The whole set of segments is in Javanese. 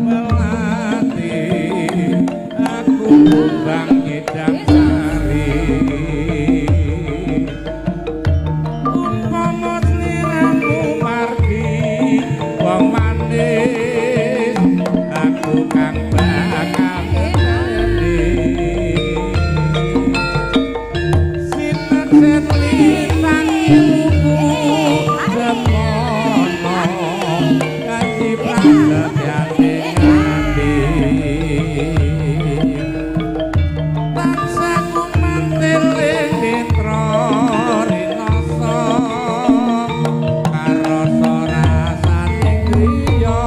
melati aku bang ngedang sari umpama sliramu margi wong manis aku kang bakal ngerti sinet lintang ilmu semono kasih praset yati ngati bangsa ku mantiling nitro rinoso karo sorasane griya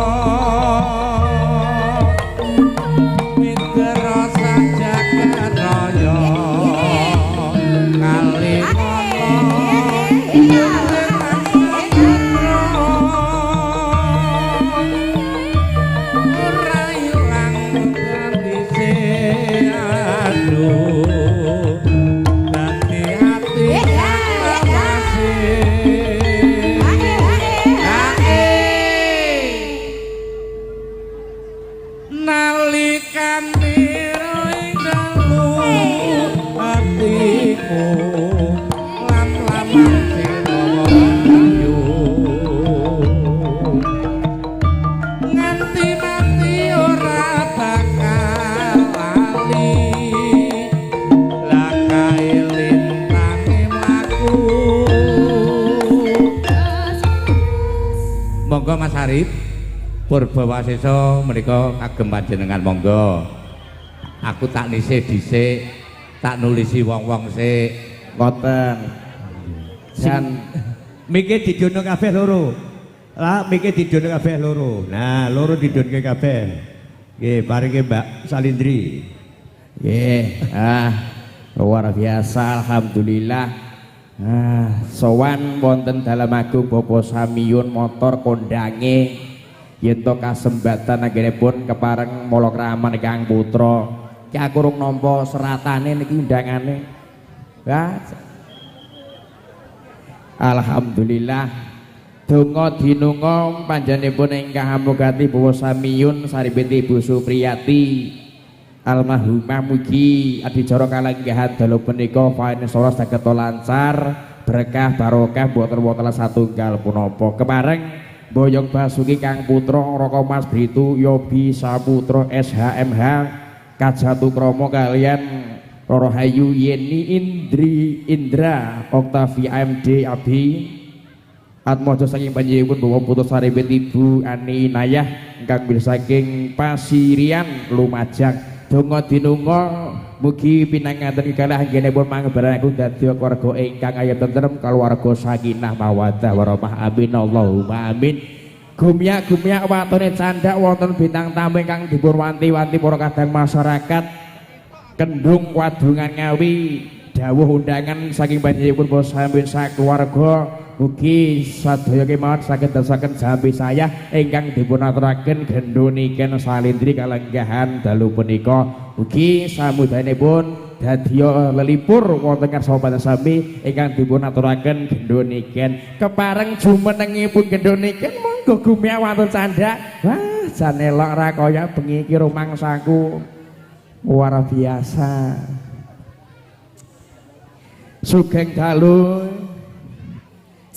mitra sajagat raya kali ora ilang kandise aduh dadi ati awase nalikane ing dalu atiku lam-laman sirayu nganti mati ora bakal lali lakae lintange mlaku monggo Mas Arif Purbawasesa menika kagem panjenengan monggo aku tak nisi dhisik tak nulisi wong-wong sik ngoten dan mikir didono kabeh loro lah mikir didono kabeh loro nah loro didonke kabeh nggih paringe Mbak Salindri nggih luar biasa alhamdulillah sowan wonten dalam agung Bapa Samiyun motor kondange yen to kasembatan anggenipun kepareng Malakraman Kang Putra ki aku rung nampa seratane niki undangane alhamdulillah donga dinunga panjenenganipun ingkang amugati Bapa Samiyun saripiti Ibu Supriyati almarhumah mugi adicara kalenggahan dalu punika panesara saged lancar berkah barokah boten wonten satunggal punapa kepareng Boyong Basuki Kang Putra Raka Mas Britu Yobi Saputra SHMH Kajatu Kromo kalian Roro Hayu Yeni Indra Oktavi AMD Abi Atmojo saking panjenenganipun Bapak Putus Saripit Ibu Ani Nayah ingkang bilih saking Pasirian Lumajang donga dinunga mugi pinanganten kalih anggenipun mangebarake dadi keluarga ingkang ayem tentrem kaluwarga sakinah mawaddah warahmah amin Allahumma amin gumyak-gumyak watone candhak wonten bintang tamu ingkang dipun wanti-wanti para kadang masyarakat Kendung Wadungan Ngawi dawuh undangan saking panjenenganipun Bos Sampeyan sakeluarga mugi sadaya kemawon saged dasaken jambi saya ingkang dipun aturaken gendhoniken Salindri kalenggahan dalu punika mugi samudayanipun dadya lelipur wonten ngarsa sami ingkang dipun aturaken gendhoniken kepareng jumenengipun gendhoniken monggo gumyak wonten candhak wah jan elok ra kaya bengi iki rumangsaku luar biasa sugeng dalu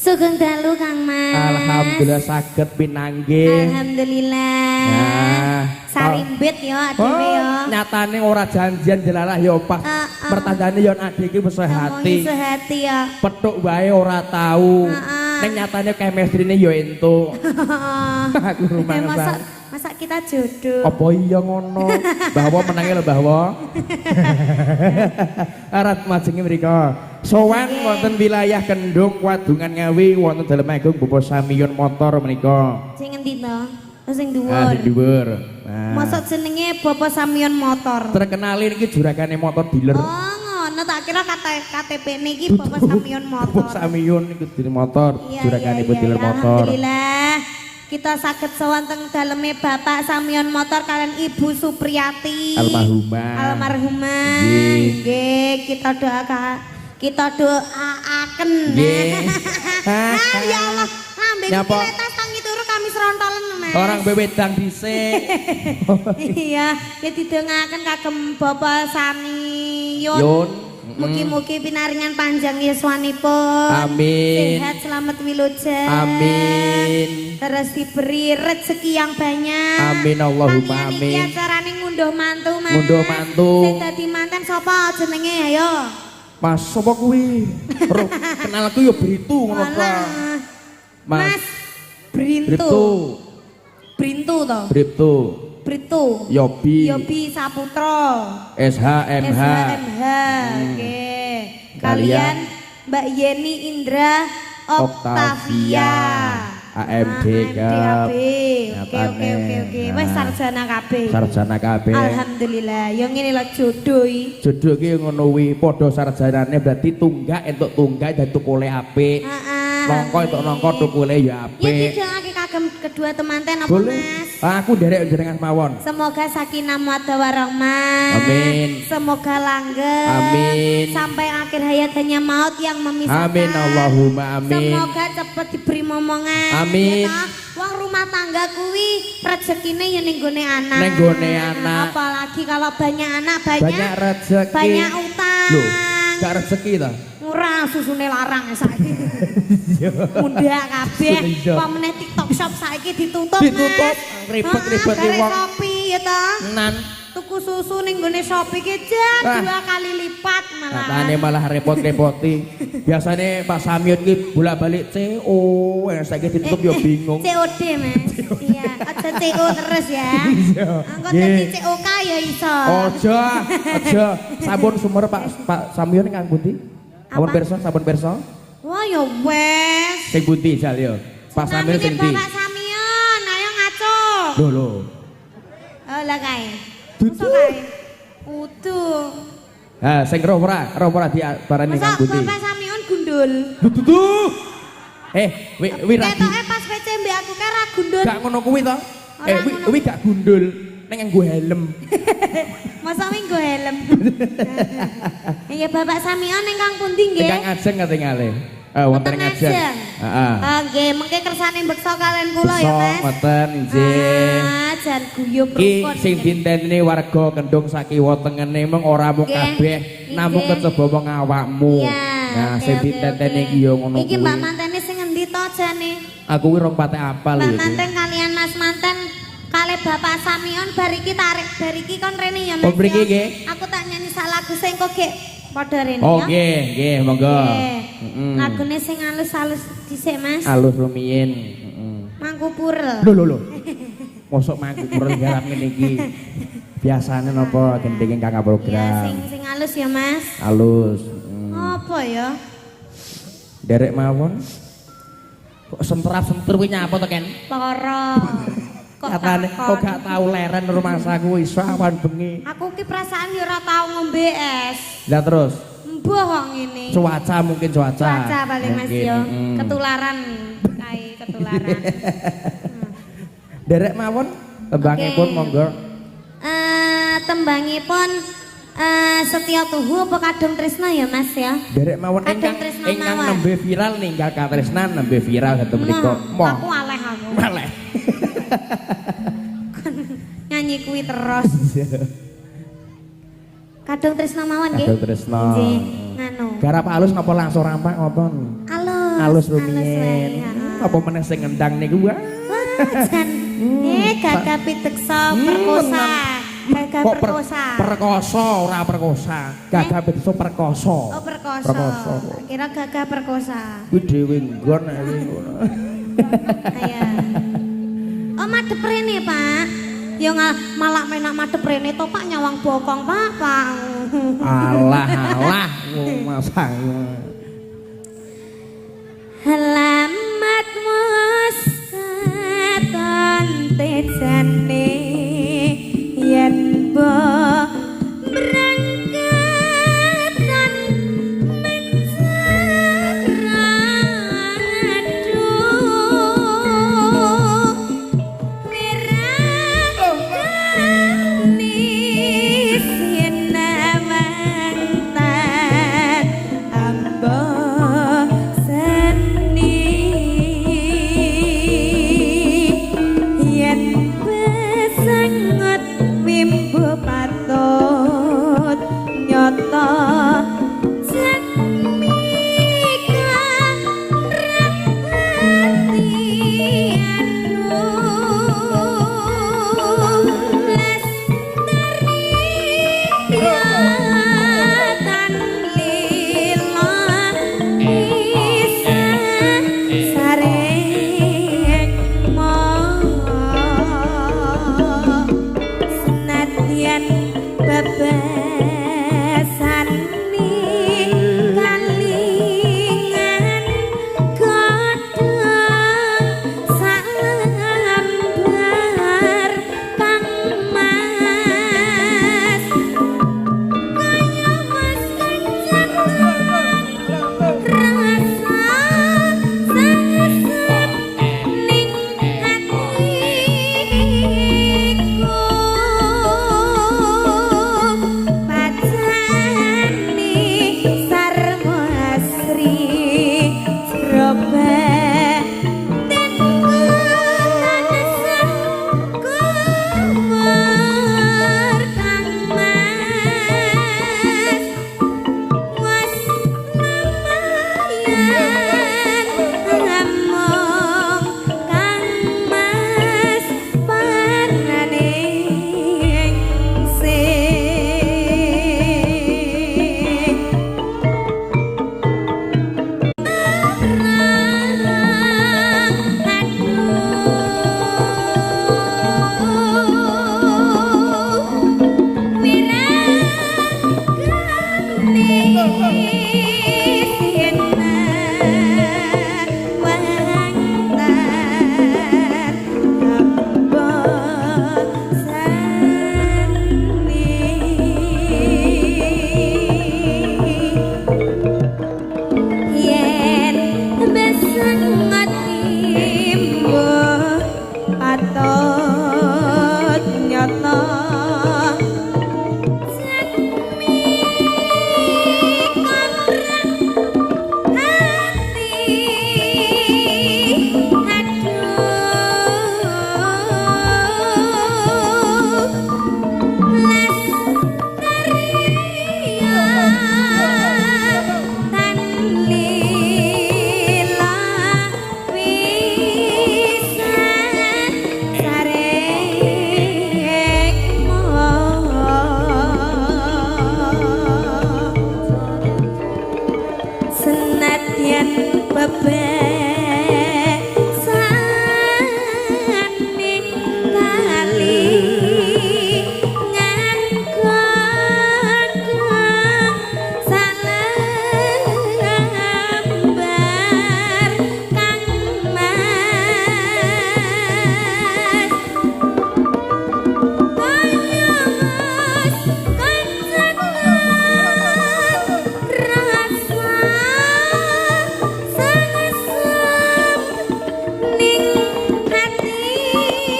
Sugeng dalu Kang Mas. Alhamdulillah saged pinanggih. Alhamdulillah. Nah, sarimbit ya adine ya. Nyatane ora janjian jelalah ya pas pertandane ya adik iki wis sehati. Sehati ya. Petuk wae ora tahu. Ning nyatane chemistry-ne ya entuk. Aku rumangsa. Masa kita jodoh. Apa iya ngono? Bahwa menangi lho bahwa. Arat majenge mriko. Sowan wonten wilayah Kendung Wadungan Ngawi wonten dalem agung Bapak Samiyun motor menika. Sing endi to? Sing dhuwur. Sing dhuwur. Maksud jenenge Bapak Samiyun motor. Terkenal iki juragane motor dealer. Oh, ngono tak kira KTP-ne iki Bapak Samiyun motor. Bapak Samiyun iku dealer motor, juragane dealer motor. Alhamdulillah. Kita saged sewanteng daleme Bapak Samiyun motor kalian Ibu Supriyati almarhumah nggih kita doaaken nggih ya Allah lambe kita tangi turu kami wis rontolen Mas. Orang bewedang dhisik. Iya, ya didongaken kagem Bapak Sami Yun. Mugi-mugi pinaringan panjang yuswanipun. Amin. Sehat selamat wilujeng. Amin. Terus diberi rezeki yang banyak. Amin Allahumma amin. amin. Iki acarane ngunduh mantu Mas. Ngunduh mantu. Sing dadi manten sapa jenenge ayo? Mas sapa kuwi? Kenal aku ya Britu ngono ta. Mas Brintu. Brintu to. Briptu. Brito. Yobi. Yobi Saputra. SHMH. Nggih. Kalian Mbak Yeni Indra Oktavia. AMD DAB. Oke. Wes sarjana kabeh. Sarjana kabeh. Alhamdulillah. Ya ngene lho jodoh iki. Jodoh ki ngono kuwi padha sarjanane berarti tunggak entuk tunggak dan tukule apik. Nongko entuk nongko tukule ya apik. Ya didongake kagem kedua temanten apa Boleh. Mas? Aku derek jenengan mawon. Semoga sakinah mawaddah warahmah. Amin. Semoga langgeng. Amin. Sampai akhir hayat hanya maut yang memisahkan. Amin Allahumma amin. Semoga cepet diberi momongan. Amin. Ya toh? Wong rumah tangga kuwi rezekine ya ning gone anak. Ning gone anak. Apalagi kalau banyak anak Banyak rezeki. banyak utang. Loh, gak rezeki ta? Murah susune larang saiki. Mundak kabeh. Apa meneh TikTok shop saiki ditutup. Ditutup. Ribet-ribet Dari wong. Shopee ya toh. Nan. Tuku susu ning gone Shopee ki jan 2 kali lipat malah. Katanya malah repot-repoti. Biasanya Pak Samyun ki bolak-balik CO, saiki ditutup ya bingung. COD Mas. Iya, aja CO terus ya. Engko dadi COK ya iso. Aja. Sabun sumber Pak Samyun kang pundi? Sabun perso. Wah ya wes. Sing pundi jal yo. Pak Samyun sing ndi? Bapak Samion, ayo ngaco. Lho. Oh lah kae. Dudu. Utuh. Ha, sing roh ora dibarani kang Masa pundi? Bapak Samion gundul. Dudu. Wi ra. Ketoke pas PC mbek aku ka ra gundul. Gak ngono kuwi to. Ora ngono. Wi gak gundul. Ning nganggo helm. Masa minggu helm. Iya Bapak Samion ingkang pundi nggih? Ingkang ajeng katingale. Wonten ngajeng. Heeh. Nggih, mengke kersane beksa kalian kula ya, Mas. Ngoten nggih. Jan guyub Ki rukun. sing dinteni warga Kendung sakiwa tengene mung ora mung Nggih, kabeh, namung nggih. keceba wong awakmu. Iya, Nah, oke, sing oke, ditenteni oke. iki ya ngono kuwi. Iki Mbak Mantene sing endi to jane? Aku kuwi rong pate apal Mbak iki. Manten kalian Mas Manten kali Bapak Samion bariki tarik bariki kon rene ya Mas. Oh, mriki ya. nggih. Aku tak nyanyi sak lagu sing kok gek padha rene Oh, ya. nggih, monggo. Nggih. Lagune sing halus-halus dhisik Mas. Alus rumiyin. Mangku purel. Lho. Mosok mangku kurang garam ngene iki. Biasane napa gendenge kakak Iya, program. sing halus ya Mas. Alus. Apa ya? Derek mawon. Kok sentrap-sentur kuwi nyapa to, Ken? Loro. Katane kok gak tau leren rumah saku iso awan bengi. Aku ki perasaan ya ora tau ngombe es. Lah terus Mbuh kok ngene. cuaca mungkin cuaca. Cuaca paling Mas Mungkin, yo. Ketularan kae ketularan. Derek mawon tembangipun Oke. monggo. Tembangipun Setya Tuhu apa Kadung Tresna ya Mas ya? Derek mawon Kadung ingkang Tresna ingkang mawon. nembe viral ninggal katresnan nembe viral ketemu menika. Aku aleh aku. Maleh. Nyanyi kuwi terus. Kadung Tresna mawon nggih. Kadung Tresna. Nggih, nganu. Garap halus napa langsung rampak ngoten? Halus. Halus wae, rumiyin. heeh. Apa meneh sing ngendang niku wah. Jan. Gagah piteksa perkosa. Gagah Kok perkosa. perkosa ora perkosa. Gagah beso perkosa. Oh perkosa. Perkosa. Kira gagah perkosa. Kuwi dhewe nggon kuwi ngono. Ayo. Oh madhep rene, Pak. Ya malah menak madhep rene to, Pak nyawang bokong, Pak. Alah, masang. Halamat katon tejane yen berangkat dan menceradu mirangkani sinamantan ambo seni yen bebesan kalingan godhong salambar kang mas kaya mas kenceng rasa sangesep ning hatiku pacani sarwa asri jrobe kumur kang mas was lamayan ngamong kang mas panane yen besengot timbo patut nyata jekmi komrang hati aduh tan lila wisan sarekmu senadyan bebesan ning kalingan godhong salambar kang mas kaya mas kenceng rasa sangesep ning hatiku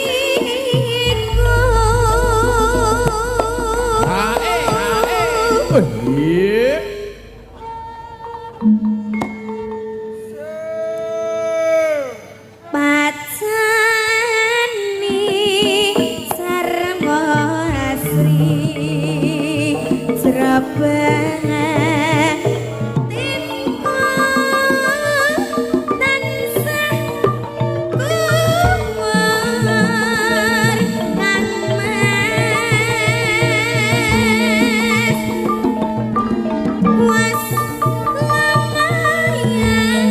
pacani sarwa asri jrobe timku tansah kumur kang mas was lamayan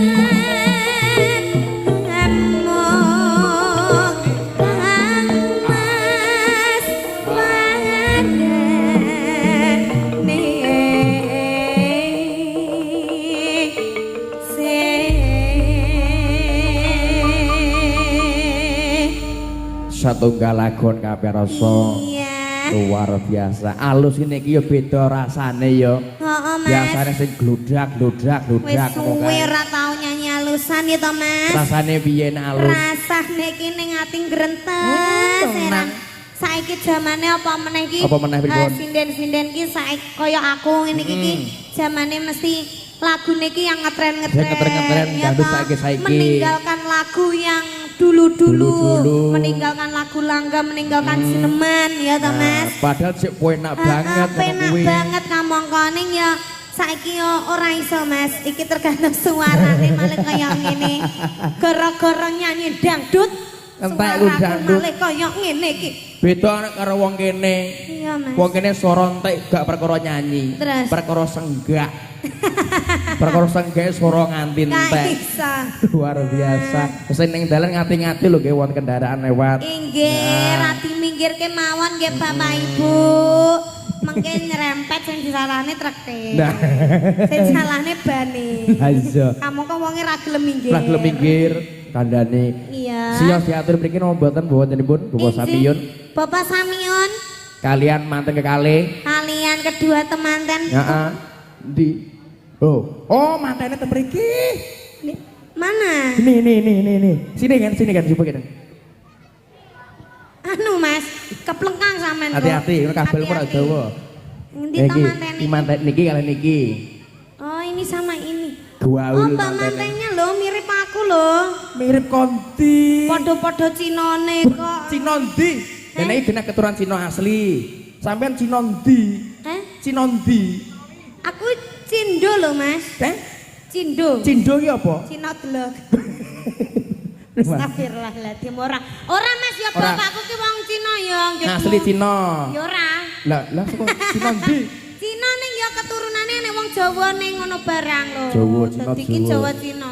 ngamong kang mas satunggal lagon kabeh rasa iya luar biasa. Alus ini iki ya beda rasane ya. heeh mas Biasane sing gludrak wis ngono suwe kae. ra tau nyanyi alusan ya to mas Rasane piye nek alus? rasane iki ning ati grentes serang saiki zamane apa meneh iki Apa meneh pripun? sinden-sinden ki saiki kaya aku ngene iki zamane mesti lagu niki yang ngetren-ngetren Sing ngetren-ngetren dangdut saiki-saiki. meninggalkan lagu yang dulu-dulu Dulu-dulu. meninggalkan lagu langga meninggalkan sineman ya to Mas Padahal sik enak banget penak kuwi. banget kamongkoning ya saiki yo ora iso Mas iki tergantung suarane malah kaya ngene gara-gara nyanyi dangdut entek ku dangdut. Malih kaya ngene iki. Beda nek karo wong kene. Iya, Mas. Wong kene swara entek gak perkara nyanyi. Terus? Perkara senggak. Perkara senggak swara nganti entek. Bisa. Luar biasa. Wis ning dalan ngati-ngati lho nggih wonten kendaraan lewat. Inggih, rati minggir kemawon nggih Bapak Ibu. Mengke nyerempet sing disalahne treke. Nah. Sing salahne bane. Aja. Kamu kok wonge ra gelem minggir. Lah gelem minggir kandhane. Iya. Sios diatur mriki napa mboten wontenipun Bapak Samiyun Bapak Samiyun kalian manten kekalih. kalian kedua temanten. Heeh. Ndi? Oh, mantene teng mriki. Mana? Nih. Sini kan coba kan. Anu Mas, keplengkang sampean kok. Hati-hati, kabel ora dawa. Ngendi ta mantene? Iki manten niki kalian niki. Oh, ini sama ini. Gaul Oh, Mbak mantennya loh mirip aku loh. mirip konti. Podo-podo Cinone kok. Cina ndi? Dene iki genah keturunan Cina asli. Sampean Cina ndi? Cina ndi? Aku Cindo loh Mas. Cindo. Cindo ki apa? Cina delok. Astagfirullahaladzim ora. Ora Mas ya Ora. bapakku ki wong Cina ya nggih. Asli Cina. Ya ora. Lah kok Cina ndi? Cina ning ya keturunane nek wong Jawa ning ngono barang lho. Jawa, Cina, Dadi ki Jawa. Jawa Cina.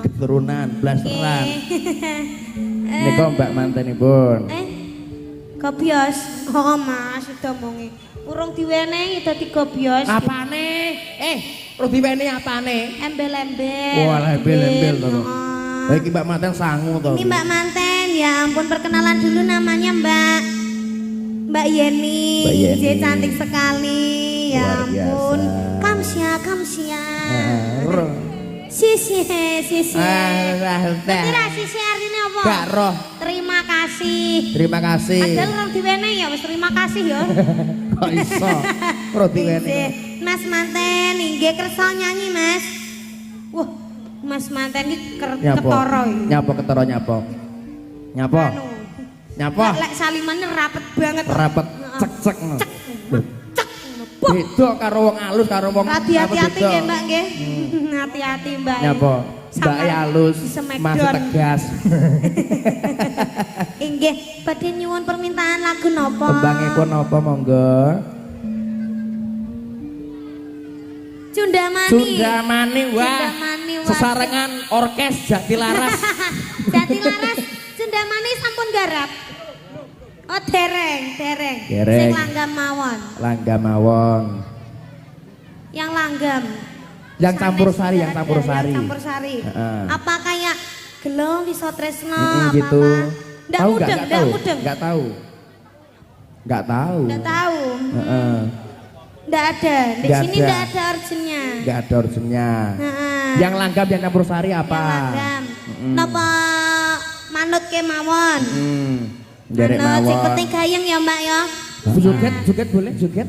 Keturunan blasteran. Nggih. Nika mbak mantenipun. Gobios. Oh Mas, sudah mongi. Urung diwenehi dadi gobios. Apane? Perlu diweni apane? Embel-embel. Wah, embel-embel to. Heeh. Lah iki Mbak Manten sangu to. Ini Mbak Manten, ya ampun perkenalan dulu namanya Mbak Yeni. Mbak Yeni. Dia cantik sekali, ya Luar ampun. biasa. Kamsia. Sisi. Kira sisi artinya apa? Gak roh. Terima kasih. Terima kasih. Padahal orang diwenehi ya wis terima kasih ya. Kok iso? Perlu diweni. Nggih. Mas Manten, inggih kersa nyanyi Mas. Wah, Mas Manten iki ketara iki. Nyapa ketara nyapa. Nyapa. Anu. Nyapa. Lek salimane rapet banget. Rapet cek-cek. Beda karo wong alus karo wong Hati-hati nggih Mbak nggih. Hati-hati Mbak. Nyapa? Mbak Sampai alus, Smackdown. masih tegas. Inggih, badhe nyuwun permintaan lagu napa? Tembangipun napa monggo? Cundamani. Cundamani wah. Cundamani, wah. Sesarengan orkes Jatilaras. Jatilaras Cundamani sampun garap. Oh dereng. Dereng. Sing langgam mawon. Langgam mawon. Yang langgam. Yang campur sari, Sampai yang campur sudah ada, sari. Yang campur sari. Heeh. Apa kayak Gelo Wiso Tresno apa Gitu. Ndak Tahu mudeng, nggak ndak tahu? mudeng. Nggak tahu. Nggak tahu. Ndak tahu. Heeh. Ndak ada. Di Nggak sini ada. ndak ada originnya. Nggak ada originnya. Heeh. Yang langgam yang campur sari apa? Yang langgam. Napa manut kemawon? Derek Manut sing mawon. penting gayeng ya Mbak ya. Joget boleh joget.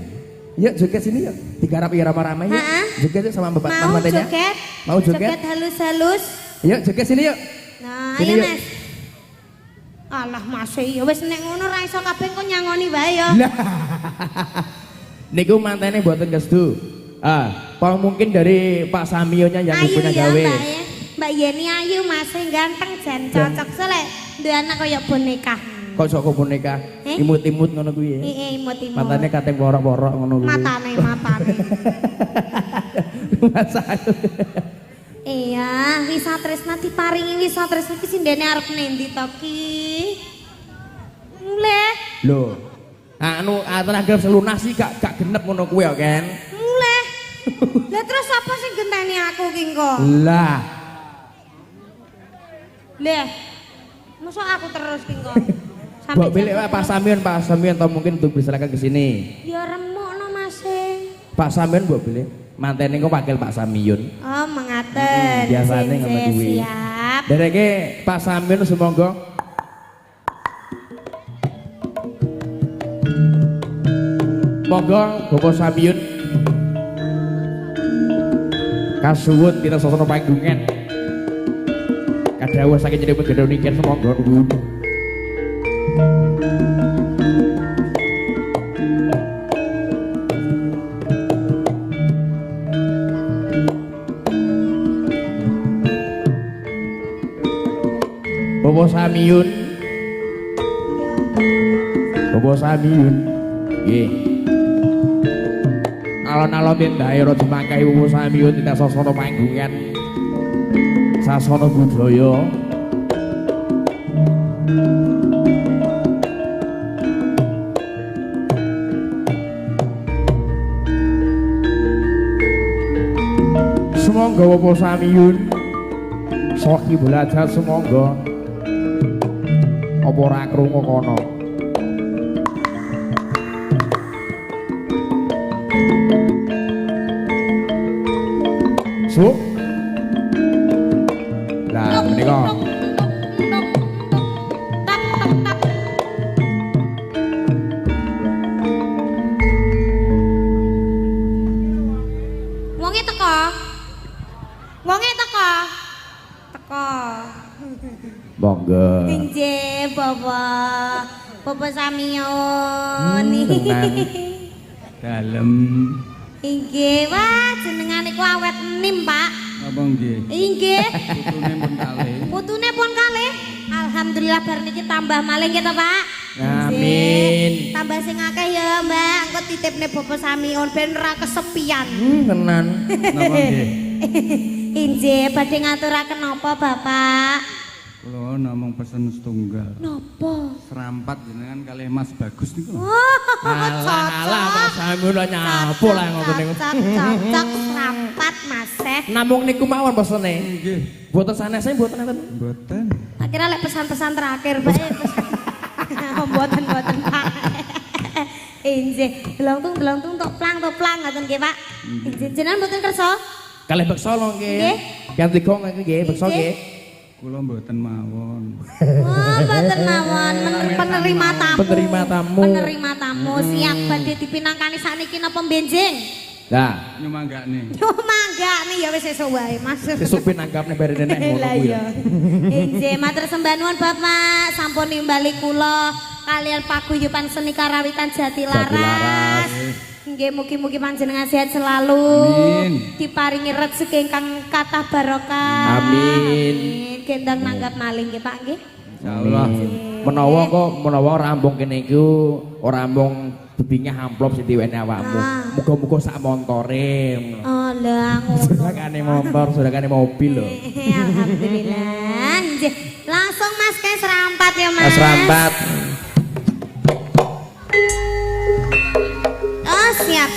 Yuk joget sini yuk. Digarap ya ramai-ramai yuk. Ha-ha. Joget yuk sama Bapak Mau mantennya. joget? Mau joget? Joget halus-halus. Yuk joget sini yuk. Nah, Sini ayo yuk. Mas. Alah masih ya wis nek ngono ra iso kabeh kok nyangoni wae ya. Lah. Niku mantene mboten kestu. Apa mungkin dari Pak Samionya yang Ayu ibunya ya gawe. Mbak ya. Mbak Yeni ayu masih ganteng jan cocok selek duwe anak kaya boneka. Kok sok boneka imut-imut ngono kuwi. Imut-imut. Matane kateng worok-worok ngono kuwi. Matane. Masa. Iya, Wisa Tresna diparingi Wisa Tresna ki sindene arep nendi to ki? Muleh. Lho. Anu tenaga selunas sih gak genep ngono kuwi ya, Ken. Muleh. Lah terus apa sing genteni aku ki engko? Lah. Lah. Masa aku terus ki engko? Mbok pilih Pak Samion atau mungkin untuk diserahkan ke sini. Ya remukno Mas. Pak Samion mbok pilih. Mantene kok wakil Pak Samion. Oh, mengaten. Biasane ngono kuwi. Siap. Dereke Pak Samion semoga monggo Bapak Samion kasuwun kita sasana panggungan kadhawuh saking jeneng gedhe niken semoga nuwun. Bapak Samion Bawa Samiyun. Nggih. Alon-alon daerah dimangkai Bawa Samiyun tidak sasana panggungan. Sasana budaya. Semonggo Bawa Samiyun. Soki belajar semonggo. Apa ora krungu kono? Su. Lah menika. Wonge teko. Wonge teko. Teko. Monggo. Nggih, Bapak. Bapak Samiyun. Tenang. Dalem. Inggih, wah jenengan niku awet enim, Pak. Apa nggih? Inggih. Putune pun kalih. Putune pun kalih. Alhamdulillah bar niki tambah malih kita, Pak. Amin. Tambah sing akeh ya, Mbak. Engko titipne Bapak Samiyun ben ora kesepian. Tenan. Napa nggih? Inggih, badhe ngaturaken napa, Bapak? Kula namung pesen setunggal. Napa? Serampat jenengan kalih Mas Bagus niku. Alah Mas Samiyun lah nyapu lah ngoten niku. Cocok serampat, Mas. Namung niku mawon pesene. Nggih. Mboten sanes mboten enten. Mboten. Akhirnya lek pesan-pesan terakhir, Pak. Mboten Pak. Inggih, delong-tung tok plang ngoten nggih, Pak. Inggih, jenengan mboten kersa? Kalih beksa lho nggih. Nggih. Ganti gong nggih, beksa nggih. Kula mboten mawon. Wah, mboten mawon penerima tamu. Penerima tamu. Penerima tamu siap badhe dipinangkani sakniki napa benjing? Lah, Nyumanggane. Yo mangga nih ya wis esuk wae, Mas. sesuk pinanggapne bare nenek ngono Lah kuwi. iya. Inggih, matur sembah nuwun Bapak, sampun nimbali kula kalian paguyuban seni karawitan Jatilaras. Nggih, mugi-mugi panjenengan sehat selalu. Amin. Diparingi rezeki ingkang kathah barokah. Amin. Gendang nanggap maling nggih, Pak nggih. Insyaallah. Menawa rambung kene iku ora mung bebingnya amplop sing diwene awakmu. Muga-muga sak montore. Oh, lah ngono. Surakane motor, surakane mobil lho. Alhamdulillah. Nggih. Langsung Mas ke serampat ya, Mas. Serampat. Oh, siap.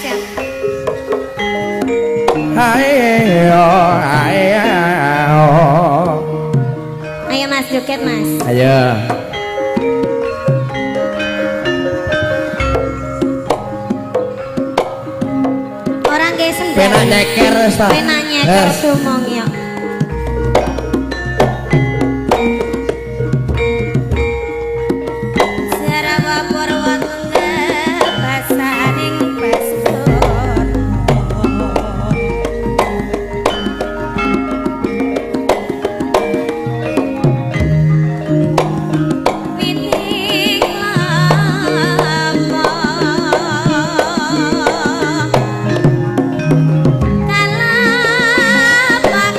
Ayo. Ayo Mas joget, Mas. Ayo. Orang nggih sendal. Pena nyeker wis ta. Pena nyeker sumong ya. Sarawa Purwatungga basaning pastur. Miting lapa kalapak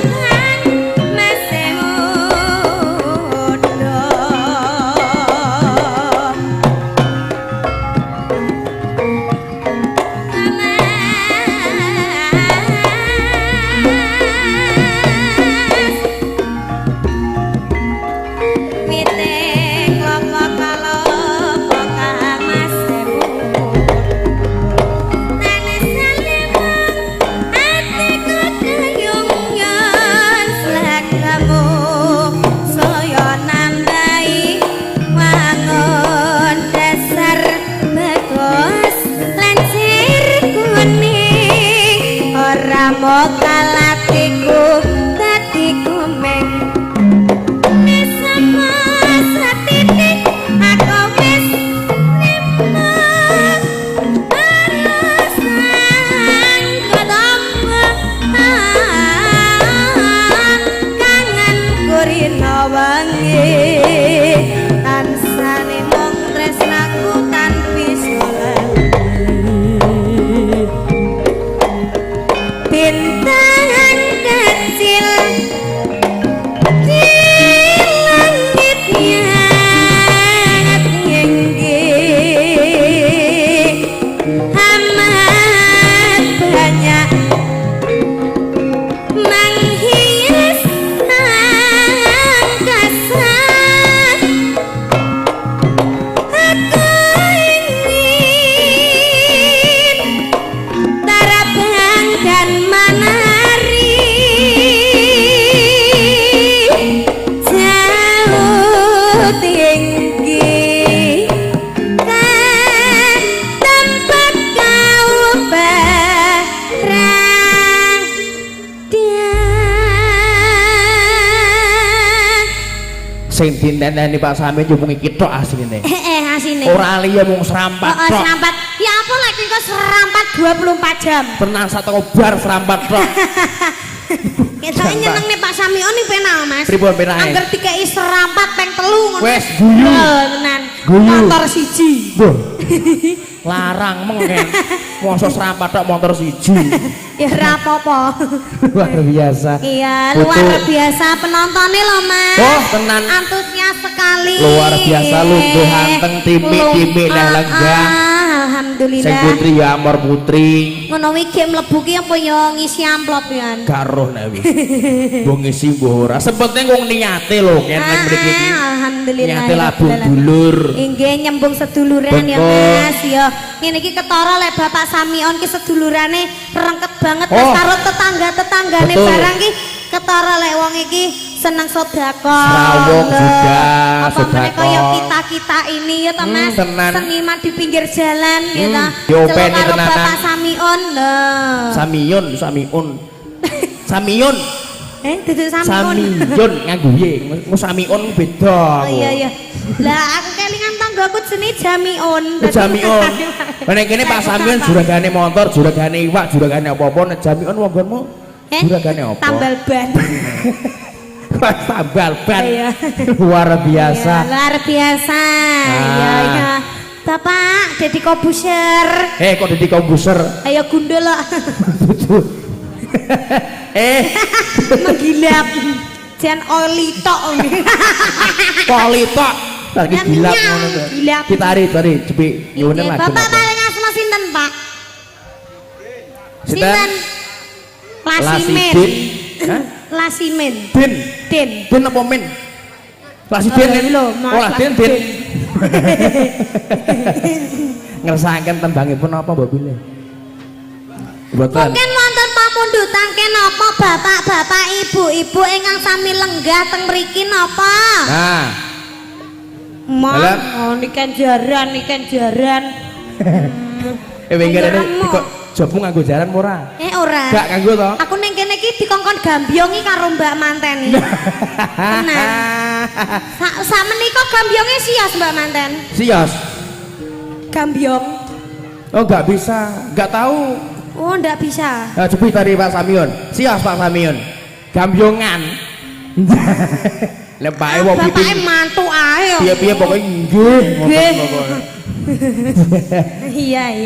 sing dinteni Pak Samin yo mung iki tok asline. Asine. Ora liya mung serampat tok. Serampat. Ya apa lek kok serampat 24 jam. Tenan sateko bar serampat tok. Kita nyeneng nih Pak Samion nih penal Mas. Pripun penake? Angger dikei serampat peng 3 ngono. Wes guyu. Tenan. Guyu. Motor siji. Larang mengken. Mosok serampat tok motor siji. Ya ora apa-apa. Luar biasa. Iya, luar biasa penontonnya loh Mas. Oh, tenan. Antusias sekali. Luar biasa lungguh anteng timik-timik dah lenggah. Alhamdulillah. Sing putri ya amor putri. Ngono iki mlebu ki apa ya ngisi amplop ya. Gak roh nek wis. Mbok ngisi mbok ora. Sebetne wong niate lho kene mriki iki. Alhamdulillah. Niate labung dulur. Inggih nyembung seduluran ya Mas ya. Ngene iki ketara lek Bapak Samion ki sedulurane rengket banget karo tetangga-tetanggane barang ki ketara lek wong iki seneng sedekah. Rawuh juga sedekah. Kaya kita ini ya toh Mas. Seniman di pinggir jalan ya toh. Diopeni Karo tenanan. Bapak Samion lho. Samiun. Samiun. Dudu Samion. Samiun nganggo Y. Samiun beda. Oh iya. Lah aku kelingan tanggaku jenenge Jamiun. Jamiun. Nek kene Pak Samiun juragane motor, juragane iwak, juragane apa-apa, nek Jamiun wonggonmu juragane apa? Tambal ban. Tambal ban. Iya. Luar biasa. Iya, luar biasa. Iya. Bapak Deddy Kobuser. Kok Deddy Kobuser? Ayo gundul loh. Menggilap. Jan oli tok. Oli tok. Lagi gilap ngono to. Gilap. Kitari cepik nyuwun lagi. Bapak paling asma sinten, Pak? Sinten? Lasimen. Hah? Lasimen. Din. Din apa men? Lasiden lho. Oh, Lasiden. Ngersakaken tembangipun apa Mbak Bile? Mboten. Mungkin wonten pamundhutan kenapa bapak-bapak ibu-ibu ingkang sami lenggah teng mriki napa? Nah. Mang, niken jaran. Wingi kok jobu nganggo jaran ora? Ora. Gak nganggo to? Aku ning kene iki dikongkon gambyongi karo Mbak Manten iki. Tenan. Sakmenika gambyonge sias Mbak Manten. Sias. Gambyong. Oh, enggak bisa. Enggak tahu. Oh, ndak bisa. Nah, coba tadi Pak Samion. Sias Pak Samion. Gambyongan. Lepake wong pipi. Bapake mantu ae. Piye-piye pokoke nggih. Iya.